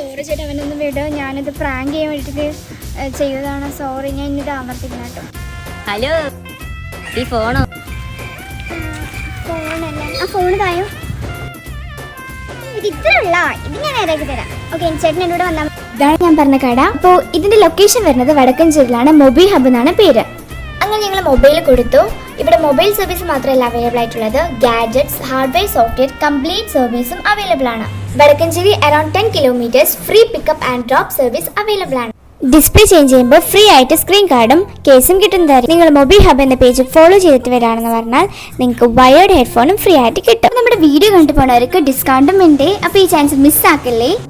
Sorry ചേട്ടാ, അവനൊന്നും വിട്. ഞാനിത് പ്രാങ്ക് ചെയ്യാൻ വേണ്ടിയിട്ട് ചെയ്തതാണ്. സോറി, ഞാൻ ഇന്നിത് അമർത്തിക്കണം കേട്ടോ. ഹലോ, ഈ ഫോണോ? ഫോണല്ല, ആ ഫോണ് തായോ. ഇത് ഇത്രയുള്ള ഇത് ഞാൻ നേരാക്കി തരാം. ഓക്കെ, ചേട്ടൻ എന്നോട് വന്നാൽ ഇതാണ് ഞാൻ പറഞ്ഞ കട. അപ്പോൾ ഇതിന്റെ ലൊക്കേഷൻ വരുന്നത് വടക്കഞ്ചേരിയിലാണ്. മൊബൈൽ ഹബ് എന്നാണ് പേര്. അങ്ങനെ ഞങ്ങൾ മൊബൈൽ കൊടുത്തു. ഇവിടെ മൊബൈൽ സർവീസ് മാത്രമല്ല അവൈലബിൾ ആയിട്ടുള്ളത്, ഗാഡ്ജറ്റ്സ്, ഹാർഡ്വെയർ, സോഫ്റ്റ്വെയർ കംപ്ലീറ്റ് സർവീസും അവൈലബിൾ ആണ്. Vadakkanchery around 10 kilometers free pickup and drop service available ആണ്. ഡിസ്പ്ലേ ചേഞ്ച് ചെയ്യുമ്പോൾ ഫ്രീ ആയിട്ട് സ്ക്രീൻ കാർഡും കേസും കിട്ടുന്നതായിരിക്കും. നിങ്ങൾ മൊബൈൽ ഹബ് എന്ന പേജ് ഫോളോ ചെയ്തിട്ട് വരാണെന്ന് പറഞ്ഞാൽ നിങ്ങൾക്ക് വയേർഡ് ഹെഡ്ഫോണും ഫ്രീ ആയിട്ട് കിട്ടും. നമ്മുടെ വീഡിയോ കണ്ടു പോണവർക്ക് ഡിസ്കൗണ്ടും ഉണ്ട്. അപ്പോൾ ഈ ചാൻസ് മിസ്സാക്കല്ലേ.